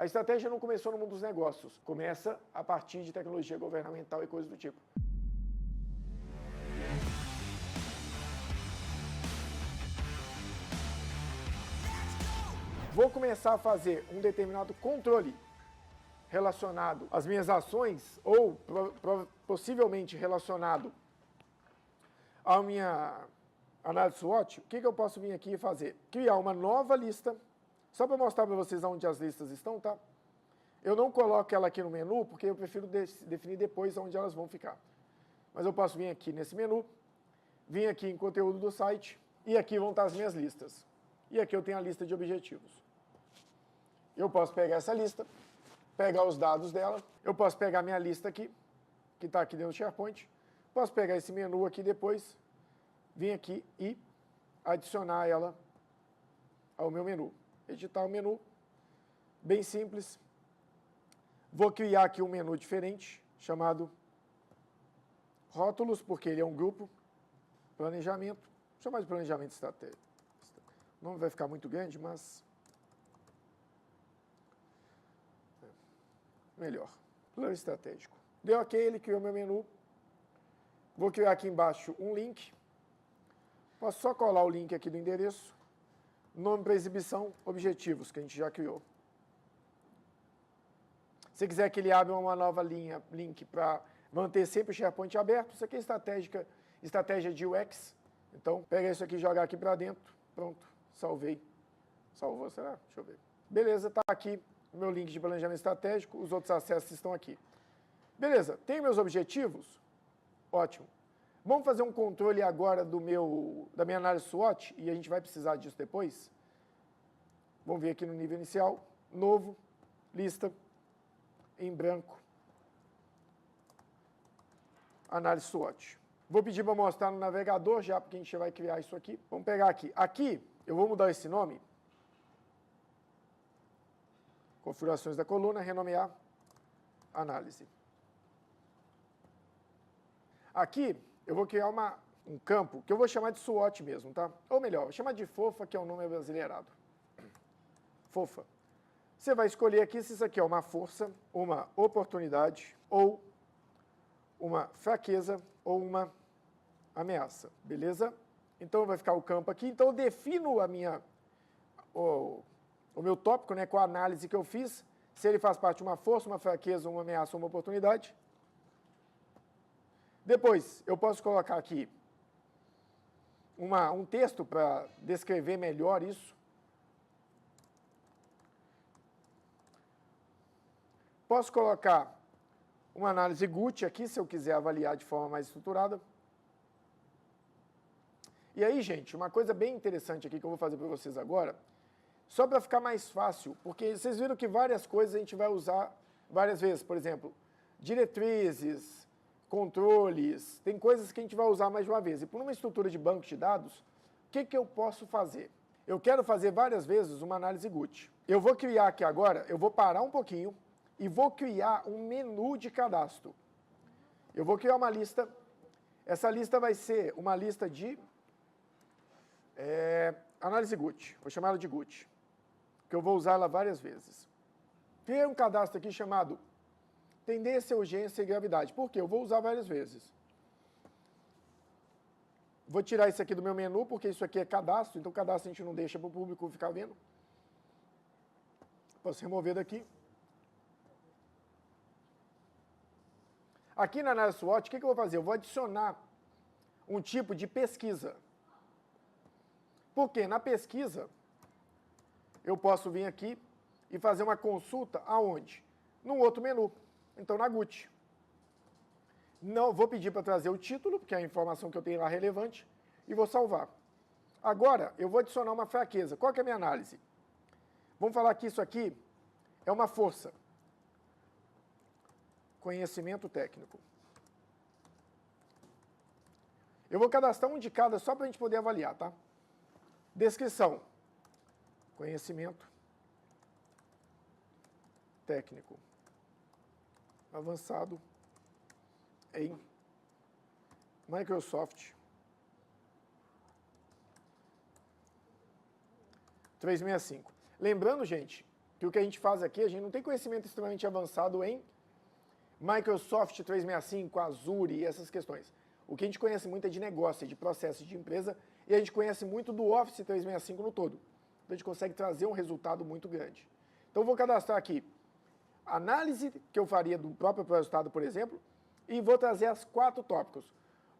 A estratégia não começou no mundo dos negócios, começa a partir de tecnologia governamental e coisas do tipo. Vou começar a fazer um determinado controle relacionado às minhas ações ou possivelmente relacionado à minha análise SWOT. O que eu posso vir aqui e fazer? Criar uma nova lista, só para mostrar para vocês onde as listas estão, tá? Eu não coloco ela aqui no menu, porque eu prefiro definir depois onde elas vão ficar. Mas eu posso vir aqui nesse menu, vir aqui em conteúdo do site, e aqui vão estar as minhas listas. E aqui eu tenho a lista de objetivos. Eu posso pegar essa lista, pegar os dados dela, eu posso pegar minha lista aqui, que está aqui dentro do SharePoint, posso pegar esse menu aqui depois, vir aqui e adicionar ela ao meu menu. Editar o menu, bem simples. Vou criar aqui um menu diferente, chamado Rótulos, porque ele é um grupo, planejamento, vou chamar de planejamento estratégico. O nome vai ficar muito grande, mas melhor. Plano estratégico. Deu OK, ele criou meu menu. Vou criar aqui embaixo um link. Posso só colar o link aqui do endereço. Nome para exibição, objetivos, que a gente já criou. Se quiser que ele abra uma nova linha, link para manter sempre o SharePoint aberto, isso aqui é estratégia de UX. Então, pega isso aqui e joga aqui para dentro. Pronto, salvei. Salvou, será? Deixa eu ver. Beleza, está aqui o meu link de planejamento estratégico, os outros acessos estão aqui. Beleza, tenho meus objetivos? Ótimo. Vamos fazer um controle agora da minha análise SWOT, e a gente vai precisar disso depois. Vamos vir aqui no nível inicial, novo, lista, em branco, análise SWOT. Vou pedir para mostrar no navegador já, porque a gente vai criar isso aqui. Vamos pegar aqui. Aqui, eu vou mudar esse nome. Configurações da coluna, renomear, análise. Aqui, eu vou criar um campo que eu vou chamar de SWOT mesmo, tá? Ou melhor, vou chamar de fofa, que é o nome brasileirado. Fofa. Você vai escolher aqui se isso aqui é uma força, uma oportunidade, ou uma fraqueza, ou uma ameaça, beleza? Então vai ficar o campo aqui. Então eu defino o meu tópico, né, com a análise que eu fiz, se ele faz parte de uma força, uma fraqueza, uma ameaça ou uma oportunidade. Depois, eu posso colocar aqui um texto para descrever melhor isso. Posso colocar uma análise GUT aqui, se eu quiser avaliar de forma mais estruturada. E aí, gente, uma coisa bem interessante aqui que eu vou fazer para vocês agora, só para ficar mais fácil, porque vocês viram que várias coisas a gente vai usar várias vezes. Por exemplo, diretrizes, controles, tem coisas que a gente vai usar mais de uma vez. E por uma estrutura de banco de dados, o que eu posso fazer? Eu quero fazer várias vezes uma análise GUT. Eu vou criar aqui agora, eu vou parar um pouquinho e vou criar um menu de cadastro. Eu vou criar uma lista. Essa lista vai ser uma lista de análise GUT. Vou chamar ela de GUT, que eu vou usar ela várias vezes. Criei um cadastro aqui chamado Tendência, Urgência e Gravidade. Por quê? Eu vou usar várias vezes. Vou tirar isso aqui do meu menu, porque isso aqui é cadastro, então cadastro a gente não deixa para o público ficar vendo. Posso remover daqui. Aqui na análise SWOT, o que eu vou fazer? Eu vou adicionar um tipo de pesquisa. Porque na pesquisa, eu posso vir aqui e fazer uma consulta aonde? Num outro menu. Então, na GUT. Não vou pedir para trazer o título, porque é a informação que eu tenho lá relevante, e vou salvar. Agora, eu vou adicionar uma fraqueza. Qual que é a minha análise? Vamos falar que isso aqui é uma força. Conhecimento técnico. Eu vou cadastrar um de cada só para a gente poder avaliar, tá? Descrição. Conhecimento técnico. Avançado em Microsoft 365. Lembrando, gente, que o que a gente faz aqui, a gente não tem conhecimento extremamente avançado em Microsoft 365, Azure e essas questões. O que a gente conhece muito é de negócio, de processo de empresa, e a gente conhece muito do Office 365 no todo. Então a gente consegue trazer um resultado muito grande. Então eu vou cadastrar aqui a análise que eu faria do próprio resultado, por exemplo, e vou trazer as 4 tópicos.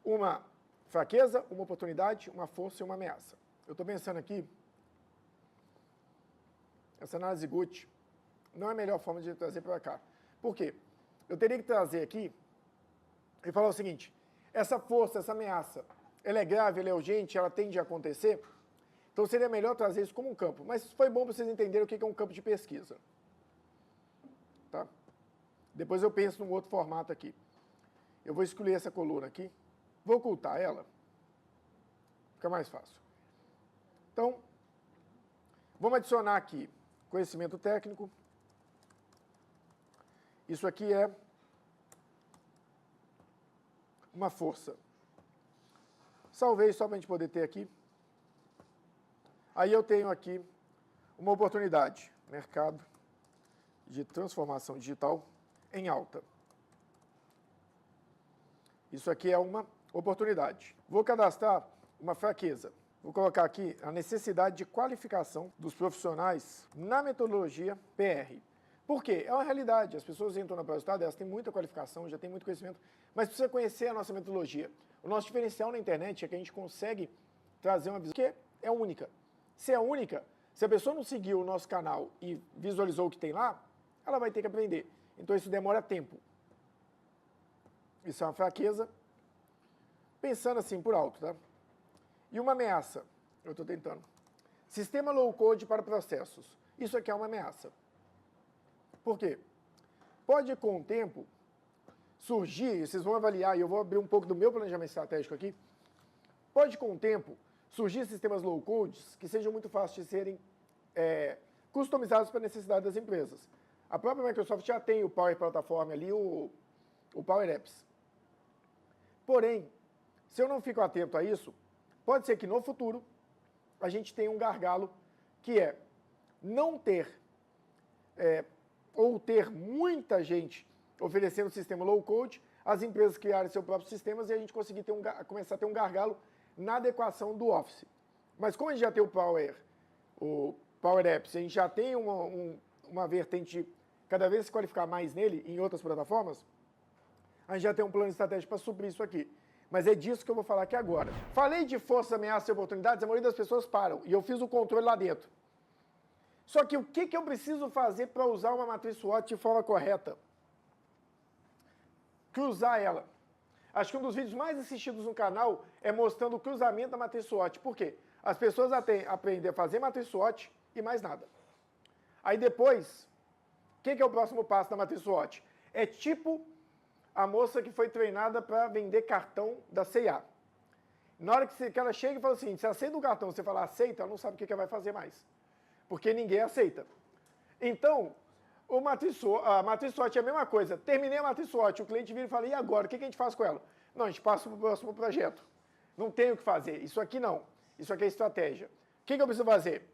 Uma fraqueza, uma oportunidade, uma força e uma ameaça. Eu estou pensando aqui, essa análise GUT não é a melhor forma de trazer para cá. Por quê? Eu teria que trazer aqui e falar o seguinte, essa força, essa ameaça, ela é grave, ela é urgente, ela tende a acontecer, então seria melhor trazer isso como um campo. Mas foi bom para vocês entenderem o que é um campo de pesquisa. Tá? Depois eu penso num outro formato aqui. Eu vou excluir essa coluna aqui, vou ocultar ela, fica mais fácil. Então, vamos adicionar aqui conhecimento técnico. Isso aqui é uma força. Salvei só para a gente poder ter aqui. Aí eu tenho aqui uma oportunidade, mercado de transformação digital em alta. Isso aqui é uma oportunidade. Vou cadastrar uma fraqueza. Vou colocar aqui a necessidade de qualificação dos profissionais na metodologia PR. Por quê? É uma realidade. As pessoas entram na pré-estado, elas têm muita qualificação, já têm muito conhecimento, mas precisa conhecer a nossa metodologia. O nosso diferencial na internet é que a gente consegue trazer uma visão que é única. Se é única, se a pessoa não seguiu o nosso canal e visualizou o que tem lá, ela vai ter que aprender. Então isso demora tempo. Isso é uma fraqueza. Pensando assim por alto, tá? E uma ameaça, eu estou tentando. Sistema low code para processos. Isso aqui é uma ameaça. Por quê? Pode, com o tempo, surgir, vocês vão avaliar, e eu vou abrir um pouco do meu planejamento estratégico aqui, pode, com o tempo, surgir sistemas low code que sejam muito fáceis de serem customizados para a necessidade das empresas. A própria Microsoft já tem o Power Platform ali, o Power Apps. Porém, se eu não fico atento a isso, pode ser que no futuro a gente tenha um gargalo que é não ter ou ter muita gente oferecendo sistema low code, as empresas criarem seus próprios sistemas e a gente conseguir começar a ter um gargalo na adequação do Office. Mas como a gente já tem o Power Apps, a gente já tem uma vertente de cada vez se qualificar mais nele em outras plataformas, a gente já tem um plano estratégico para suprir isso aqui. Mas é disso que eu vou falar aqui agora. Falei de força, ameaça e oportunidades, a maioria das pessoas param. E eu fiz o controle lá dentro. Só que o que eu preciso fazer para usar uma matriz SWOT de forma correta? Cruzar ela. Acho que um dos vídeos mais assistidos no canal é mostrando o cruzamento da matriz SWOT. Por quê? As pessoas aprendem a fazer matriz SWOT e mais nada. Aí depois, o que é o próximo passo da matriz SWOT? É tipo a moça que foi treinada para vender cartão da C&A. Na hora que ela chega e fala assim, se aceita o cartão, você fala aceita, ela não sabe o que ela vai fazer mais. Porque ninguém aceita. Então, a matriz SWOT é a mesma coisa. Terminei a matriz SWOT, o cliente vira e fala, e agora? O que a gente faz com ela? Não, a gente passa para o próximo projeto. Não tem o que fazer. Isso aqui não. Isso aqui é estratégia. O que eu preciso fazer?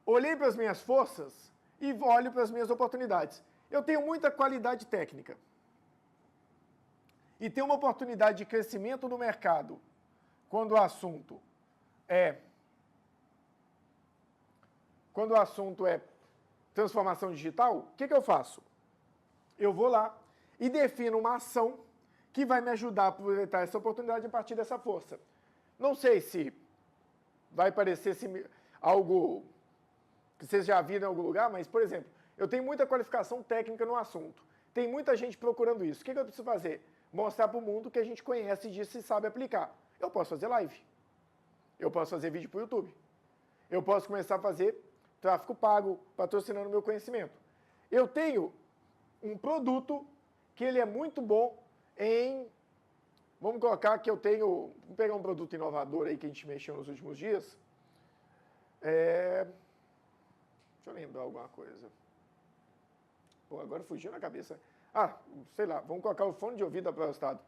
Olhei para as minhas forças e olho para as minhas oportunidades. Eu tenho muita qualidade técnica. E tenho uma oportunidade de crescimento no mercado quando o assunto é transformação digital, o que eu faço? Eu vou lá e defino uma ação que vai me ajudar a aproveitar essa oportunidade a partir dessa força. Não sei se vai parecer algo que vocês já viram em algum lugar, mas, por exemplo, eu tenho muita qualificação técnica no assunto. Tem muita gente procurando isso. O que eu preciso fazer? Mostrar para o mundo que a gente conhece disso e sabe aplicar. Eu posso fazer live. Eu posso fazer vídeo para o YouTube. Eu posso começar a fazer tráfego pago, patrocinando meu conhecimento. Eu tenho um produto que ele é muito bom em... Vamos colocar que eu tenho... Vamos pegar um produto inovador aí que a gente mexeu nos últimos dias. Deixa eu lembrar alguma coisa. Pô, agora fugiu na cabeça. Sei lá, vamos colocar o fone de ouvido para o estado.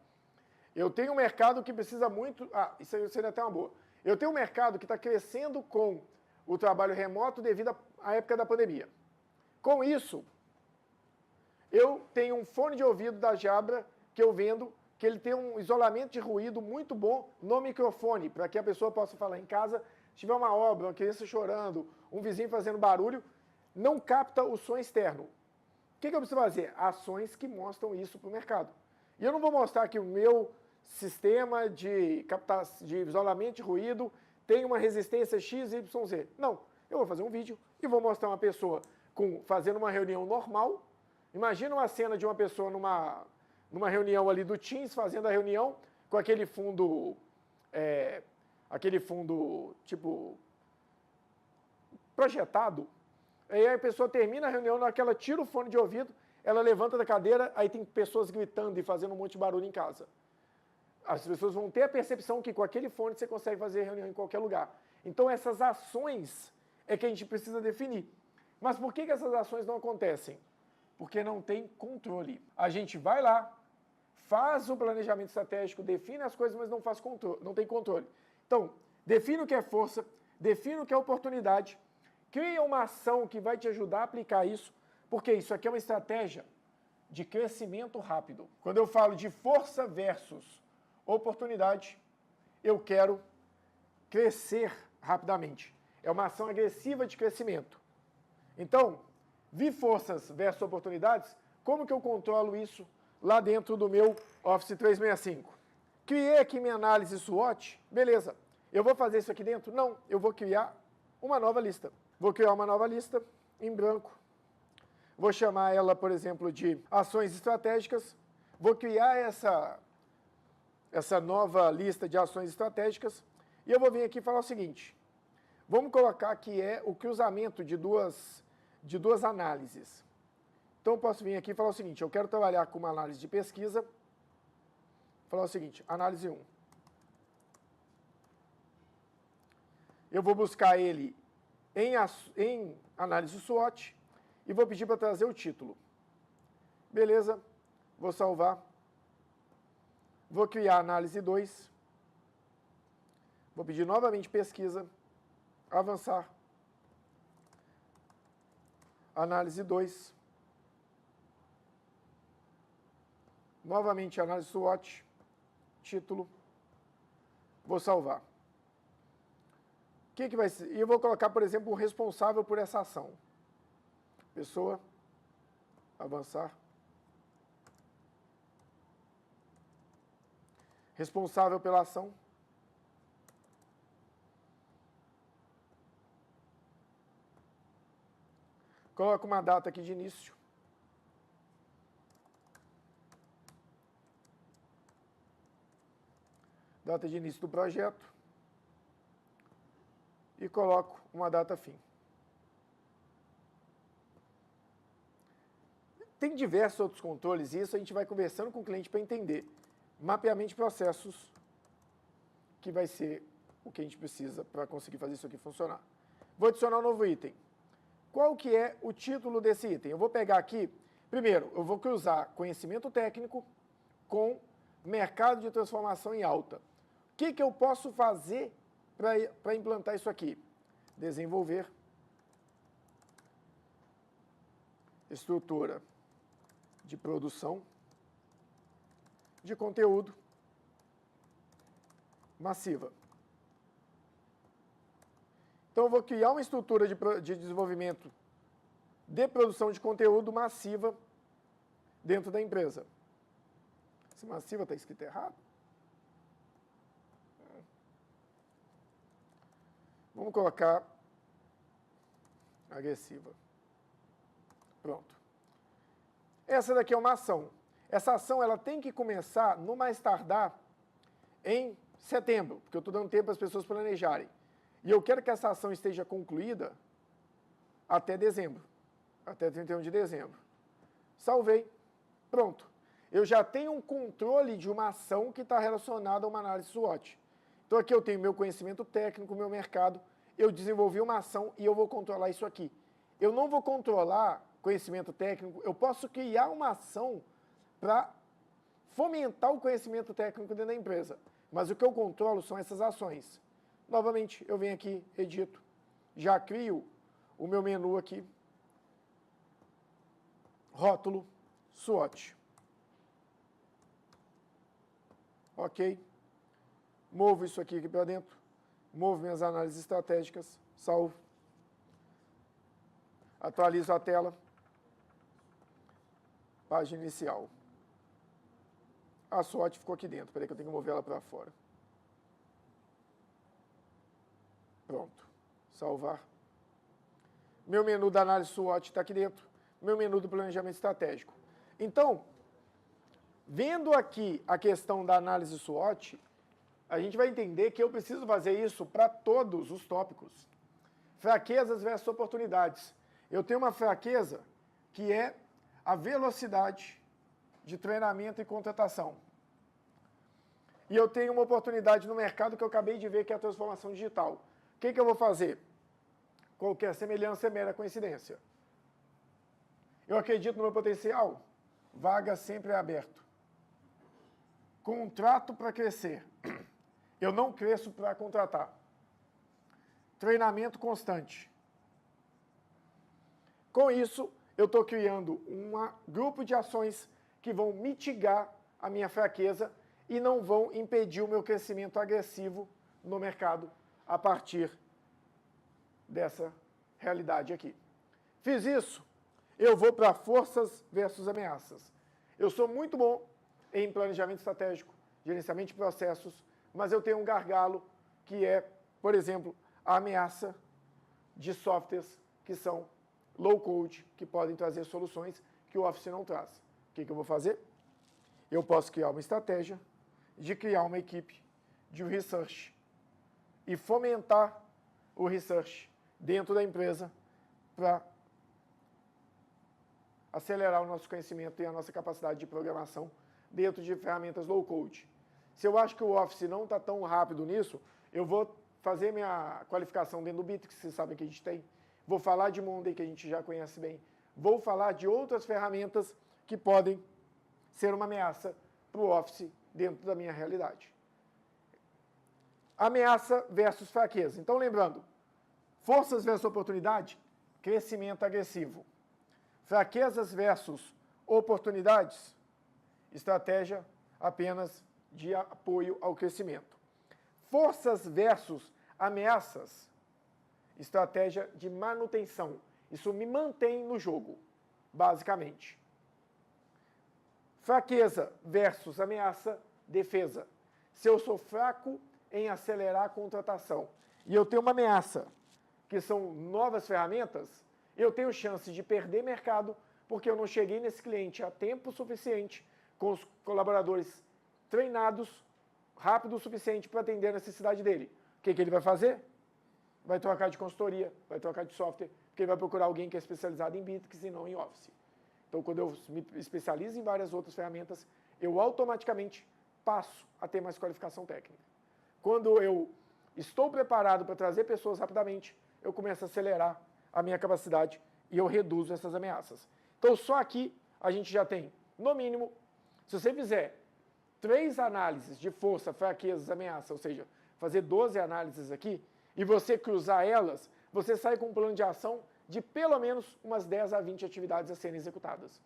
Eu tenho um mercado que precisa muito... isso aí seria até uma boa. Eu tenho um mercado que está crescendo com o trabalho remoto devido à época da pandemia. Com isso, eu tenho um fone de ouvido da Jabra que eu vendo, que ele tem um isolamento de ruído muito bom no microfone, para que a pessoa possa falar em casa, se tiver uma obra, uma criança chorando, um vizinho fazendo barulho, não capta o som externo. O que eu preciso fazer? Ações que mostram isso para o mercado. E eu não vou mostrar que o meu sistema de isolamento de ruído tem uma resistência XYZ. Não, eu vou fazer um vídeo e vou mostrar uma pessoa fazendo uma reunião normal. Imagina uma cena de uma pessoa numa reunião ali do Teams, fazendo a reunião com aquele fundo tipo projetado. Aí a pessoa termina a reunião, na hora que ela tira o fone de ouvido, ela levanta da cadeira, aí tem pessoas gritando e fazendo um monte de barulho em casa. As pessoas vão ter a percepção que com aquele fone você consegue fazer reunião em qualquer lugar. Então essas ações é que a gente precisa definir. Mas por que essas ações não acontecem? Porque não tem controle. A gente vai lá, faz o planejamento estratégico, define as coisas, mas não tem controle. Então, define o que é força, define o que é oportunidade, cria uma ação que vai te ajudar a aplicar isso, porque isso aqui é uma estratégia de crescimento rápido. Quando eu falo de força versus oportunidade, eu quero crescer rapidamente. É uma ação agressiva de crescimento. Então, vi forças versus oportunidades, como que eu controlo isso lá dentro do meu Office 365? Criei aqui minha análise SWOT, beleza. Eu vou fazer isso aqui dentro? Não, eu vou criar uma nova lista. Vou criar uma nova lista em branco. Vou chamar ela, por exemplo, de ações estratégicas. Vou criar essa nova lista de ações estratégicas. E eu vou vir aqui e falar o seguinte. Vamos colocar que é o cruzamento de duas análises. Então eu posso vir aqui e falar o seguinte, eu quero trabalhar com uma análise de pesquisa. Falar o seguinte, análise 1. Eu vou buscar ele em análise SWOT e vou pedir para trazer o título. Beleza, vou salvar. Vou criar análise 2. Vou pedir novamente pesquisa, avançar. Análise 2. Novamente análise SWOT, título. Vou salvar. O que vai ser? E eu vou colocar, por exemplo, o responsável por essa ação. Pessoa, avançar. Responsável pela ação. Coloco uma data aqui de início. Data de início do projeto. E coloco uma data fim. Tem diversos outros controles, e isso a gente vai conversando com o cliente para entender. Mapeamento de processos, que vai ser o que a gente precisa para conseguir fazer isso aqui funcionar. Vou adicionar um novo item. Qual que é o título desse item? Eu vou pegar aqui, primeiro, eu vou cruzar conhecimento técnico com mercado de transformação em alta. O que eu posso fazer para implantar isso aqui? Desenvolver estrutura de produção de conteúdo massiva. Então, eu vou criar uma estrutura de desenvolvimento de produção de conteúdo massiva dentro da empresa. Se massiva está escrito errado? Vamos colocar agressiva. Pronto. Essa daqui é uma ação. Essa ação ela tem que começar, no mais tardar, em setembro, porque eu estou dando tempo para as pessoas planejarem. E eu quero que essa ação esteja concluída até dezembro, até 31 de dezembro. Salvei. Pronto. Eu já tenho um controle de uma ação que está relacionada a uma análise SWOT. Então aqui eu tenho meu conhecimento técnico, meu mercado, eu desenvolvi uma ação e eu vou controlar isso aqui. Eu não vou controlar conhecimento técnico, eu posso criar uma ação para fomentar o conhecimento técnico dentro da empresa. Mas o que eu controlo são essas ações. Novamente, eu venho aqui, edito, já crio o meu menu aqui. rótulo SWOT. Ok? Movo isso aqui para dentro, movo minhas análises estratégicas, salvo, atualizo a tela, página inicial. A SWOT ficou aqui dentro, peraí que eu tenho que mover ela para fora. Pronto, salvar. Meu menu da análise SWOT está aqui dentro, meu menu do planejamento estratégico. Então, vendo aqui a questão da análise SWOT, a gente vai entender que eu preciso fazer isso para todos os tópicos. Fraquezas versus oportunidades. Eu tenho uma fraqueza que é a velocidade de treinamento e contratação. E eu tenho uma oportunidade no mercado que eu acabei de ver, que é a transformação digital. O que eu vou fazer? Qualquer semelhança é mera coincidência. Eu acredito no meu potencial. Vaga sempre é aberto. Contrato para crescer. Eu não cresço para contratar. Treinamento constante. Com isso, eu estou criando um grupo de ações que vão mitigar a minha fraqueza e não vão impedir o meu crescimento agressivo no mercado a partir dessa realidade aqui. Fiz isso, eu vou para forças versus ameaças. Eu sou muito bom em planejamento estratégico, gerenciamento de processos, mas eu tenho um gargalo que é, por exemplo, a ameaça de softwares que são low-code, que podem trazer soluções que o Office não traz. O que eu vou fazer? Eu posso criar uma estratégia de criar uma equipe de research e fomentar o research dentro da empresa para acelerar o nosso conhecimento e a nossa capacidade de programação dentro de ferramentas low-code. Se eu acho que o Office não está tão rápido nisso, eu vou fazer minha qualificação dentro do Bitrix, que vocês sabem que a gente tem. Vou falar de Monday, que a gente já conhece bem. Vou falar de outras ferramentas que podem ser uma ameaça para o Office dentro da minha realidade. Ameaça versus fraqueza. Então, lembrando, forças versus oportunidade, crescimento agressivo. Fraquezas versus oportunidades, estratégia apenas de apoio ao crescimento. Forças versus ameaças, estratégia de manutenção. Isso me mantém no jogo, basicamente. Fraqueza versus ameaça, defesa. Se eu sou fraco em acelerar a contratação e eu tenho uma ameaça, que são novas ferramentas, eu tenho chance de perder mercado porque eu não cheguei nesse cliente a tempo suficiente, com os colaboradores treinados, rápido o suficiente para atender a necessidade dele. O que ele vai fazer? Vai trocar de consultoria, vai trocar de software, porque ele vai procurar alguém que é especializado em Bitrix e não em Office. Então, quando eu me especializo em várias outras ferramentas, eu automaticamente passo a ter mais qualificação técnica. Quando eu estou preparado para trazer pessoas rapidamente, eu começo a acelerar a minha capacidade e eu reduzo essas ameaças. Então, só aqui a gente já tem, no mínimo, se você fizer 3 análises de força, fraquezas, ameaça, ou seja, fazer 12 análises aqui, e você cruzar elas, você sai com um plano de ação de pelo menos umas 10 a 20 atividades a serem executadas.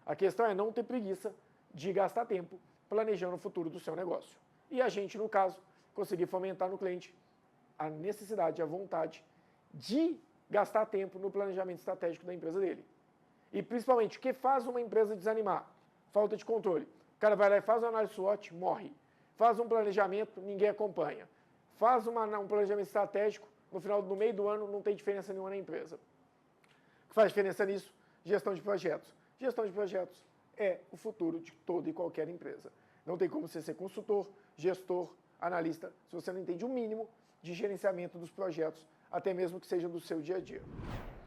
A questão é não ter preguiça de gastar tempo planejando o futuro do seu negócio. E a gente, no caso, conseguir fomentar no cliente a necessidade, a vontade de gastar tempo no planejamento estratégico da empresa dele. E principalmente, o que faz uma empresa desanimar? Falta de controle. O cara vai lá e faz uma análise SWOT, morre. Faz um planejamento, ninguém acompanha. Faz um planejamento estratégico, no meio do ano não tem diferença nenhuma na empresa. O que faz diferença nisso? Gestão de projetos. Gestão de projetos é o futuro de toda e qualquer empresa. Não tem como você ser consultor, gestor, analista, se você não entende o mínimo de gerenciamento dos projetos, até mesmo que sejam do seu dia a dia.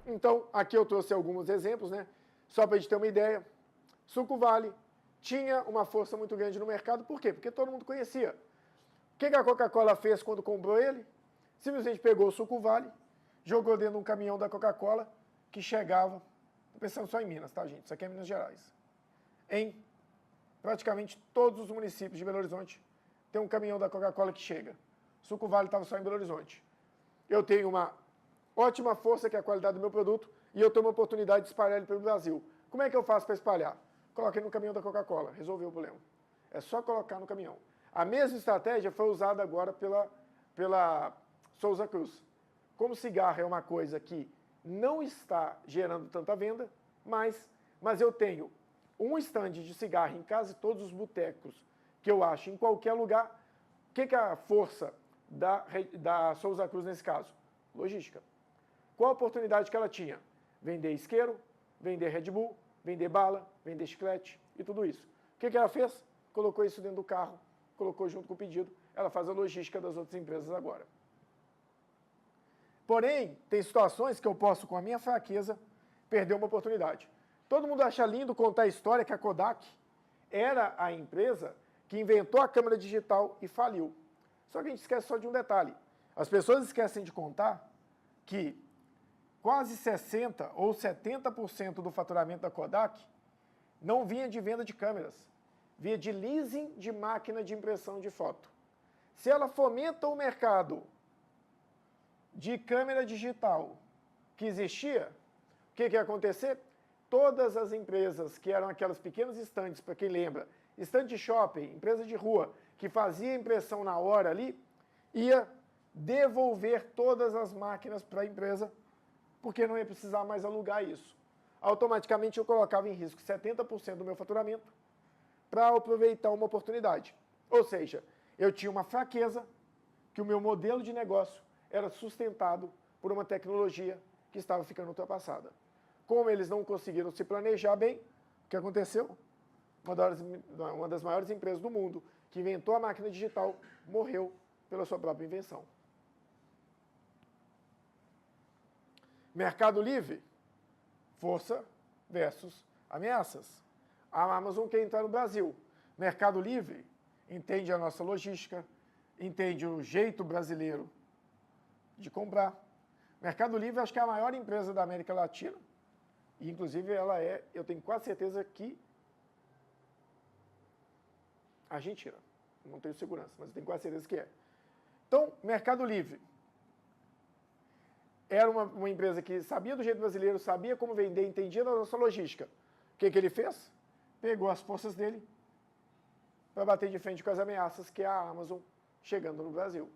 Então, aqui eu trouxe alguns exemplos, né? Só para a gente ter uma ideia. Suco Vale tinha uma força muito grande no mercado, por quê? Porque todo mundo conhecia. O que a Coca-Cola fez quando comprou ele? Simplesmente pegou o Suco Vale, jogou dentro de um caminhão da Coca-Cola que chegava, estou pensando só em Minas, tá, gente? Isso aqui é Minas Gerais. Em praticamente todos os municípios de Belo Horizonte tem um caminhão da Coca-Cola que chega. O Suco Vale estava só em Belo Horizonte. Eu tenho uma ótima força, que é a qualidade do meu produto, e eu tenho uma oportunidade de espalhar ele pelo Brasil. Como é que eu faço para espalhar? Coloquei no caminhão da Coca-Cola, resolveu o problema. É só colocar no caminhão. A mesma estratégia foi usada agora pela Souza Cruz. Como cigarro é uma coisa que não está gerando tanta venda, mas eu tenho um estande de cigarro em quase todos os botecos que eu acho em qualquer lugar. O que é a força da Souza Cruz nesse caso? Logística. Qual a oportunidade que ela tinha? Vender isqueiro, vender Red Bull, vender bala, vender chiclete e tudo isso. O que ela fez? Colocou isso dentro do carro, colocou junto com o pedido. Ela faz a logística das outras empresas agora. Porém, tem situações que eu posso, com a minha fraqueza, perder uma oportunidade. Todo mundo acha lindo contar a história que a Kodak era a empresa que inventou a câmera digital e faliu. Só que a gente esquece só de um detalhe. As pessoas esquecem de contar que quase 60% ou 70% do faturamento da Kodak não vinha de venda de câmeras, vinha de leasing de máquina de impressão de foto. Se ela fomenta o mercado de câmera digital que existia, o que ia acontecer? Todas as empresas que eram aquelas pequenos estandes, para quem lembra, estande de shopping, empresa de rua, que fazia impressão na hora ali, ia devolver todas as máquinas para a empresa, porque não ia precisar mais alugar isso. Automaticamente eu colocava em risco 70% do meu faturamento para aproveitar uma oportunidade. Ou seja, eu tinha uma fraqueza que o meu modelo de negócio era sustentado por uma tecnologia que estava ficando ultrapassada. Como eles não conseguiram se planejar bem, o que aconteceu? Uma das maiores empresas do mundo que inventou a máquina digital morreu pela sua própria invenção. Mercado Livre, força versus ameaças. A Amazon quer entrar no Brasil. Mercado Livre entende a nossa logística, entende o jeito brasileiro de comprar. Mercado Livre acho que é a maior empresa da América Latina, e inclusive ela é, eu tenho quase certeza que Argentina. Não tenho segurança, mas eu tenho quase certeza que é. Então, Mercado Livre era uma empresa que sabia do jeito brasileiro, sabia como vender, entendia da nossa logística. O que ele fez? Pegou as forças dele para bater de frente com as ameaças que é a Amazon chegando no Brasil.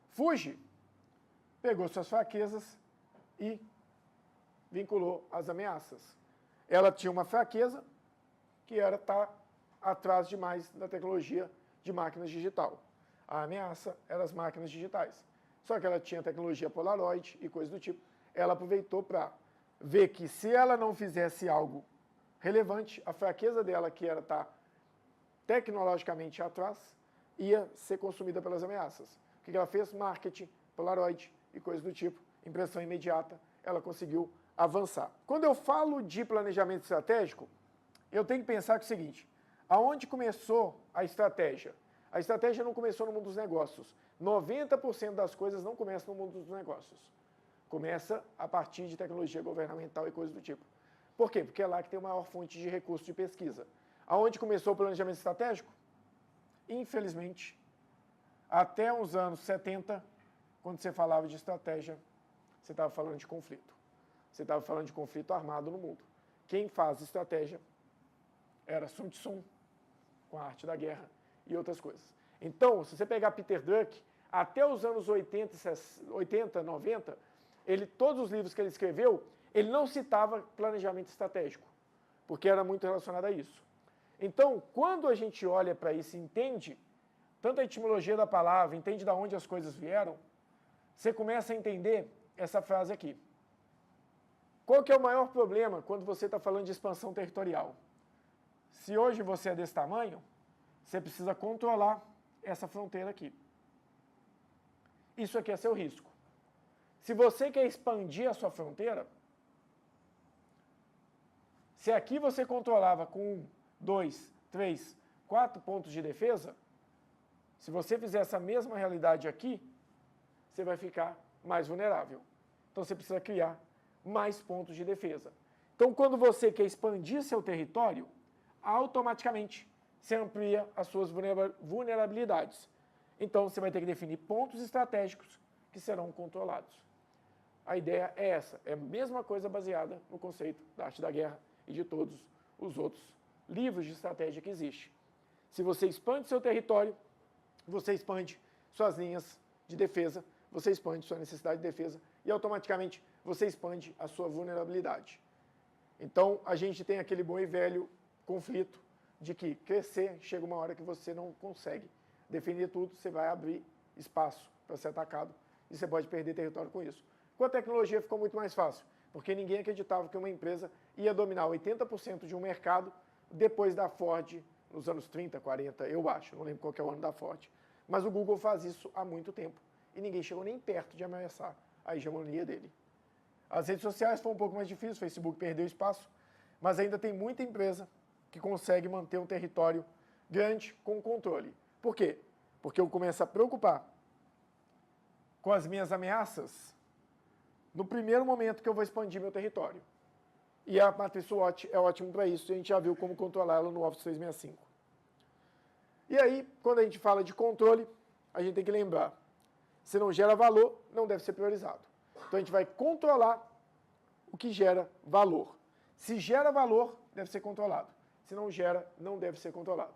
Fuji pegou suas fraquezas e vinculou às ameaças. Ela tinha uma fraqueza que era estar atrás demais da tecnologia de máquinas digital. A ameaça era as máquinas digitais. Só que ela tinha tecnologia Polaroid e coisa do tipo. Ela aproveitou para ver que se ela não fizesse algo relevante, a fraqueza dela, que era estar tecnologicamente atrás, ia ser consumida pelas ameaças. O que ela fez? Marketing, Polaroid e coisa do tipo, impressão imediata, ela conseguiu avançar. Quando eu falo de planejamento estratégico, eu tenho que pensar que é o seguinte, aonde começou a estratégia? A estratégia não começou no mundo dos negócios. 90% das coisas não começam no mundo dos negócios. Começa a partir de tecnologia governamental e coisas do tipo. Por quê? Porque é lá que tem a maior fonte de recursos de pesquisa. Aonde começou o planejamento estratégico? Infelizmente, até os anos 70, quando você falava de estratégia, você estava falando de conflito. Você estava falando de conflito armado no mundo. Quem faz estratégia era Sun Tzu, com a arte da guerra e outras coisas. Então, se você pegar Peter Drucker, até os anos 80, 90, todos os livros que ele escreveu, ele não citava planejamento estratégico, porque era muito relacionado a isso. Então, quando a gente olha para isso e entende tanto a etimologia da palavra, entende de onde as coisas vieram, você começa a entender essa frase aqui. Qual que é o maior problema quando você está falando de expansão territorial? Se hoje você é desse tamanho, você precisa controlar essa fronteira aqui. Isso aqui é seu risco. Se você quer expandir a sua fronteira, se aqui você controlava com 1, 2, 3, 4 pontos de defesa, se você fizer essa mesma realidade aqui, você vai ficar mais vulnerável. Então você precisa criar mais pontos de defesa. Então quando você quer expandir seu território, automaticamente você amplia as suas vulnerabilidades. Então você vai ter que definir pontos estratégicos que serão controlados. a ideia é essa, é a mesma coisa baseada no conceito da arte da guerra e de todos os outros livros de estratégia que existem. Se você expande seu território, você expande suas linhas de defesa, você expande sua necessidade de defesa e automaticamente você expande a sua vulnerabilidade. Então, a gente tem aquele bom e velho conflito de que crescer, chega uma hora que você não consegue definir tudo, você vai abrir espaço para ser atacado e você pode perder território com isso. Com a tecnologia ficou muito mais fácil, porque ninguém acreditava que uma empresa ia dominar 80% de um mercado depois da Ford, nos anos 30, 40, eu acho, não lembro qual que é o ano da Ford. Mas o Google faz isso há muito tempo e ninguém chegou nem perto de ameaçar a hegemonia dele. As redes sociais foi um pouco mais difícil, o Facebook perdeu espaço, mas ainda tem muita empresa que consegue manter um território grande com controle. Por quê? Porque eu começo a preocupar com as minhas ameaças no primeiro momento que eu vou expandir meu território. E a matriz SWOT é ótimo para isso, e a gente já viu como controlar ela no Office 365. E aí, quando a gente fala de controle, a gente tem que lembrar, se não gera valor, não deve ser priorizado. Então a gente vai controlar o que gera valor. Se gera valor, deve ser controlado. Se não gera, não deve ser controlado.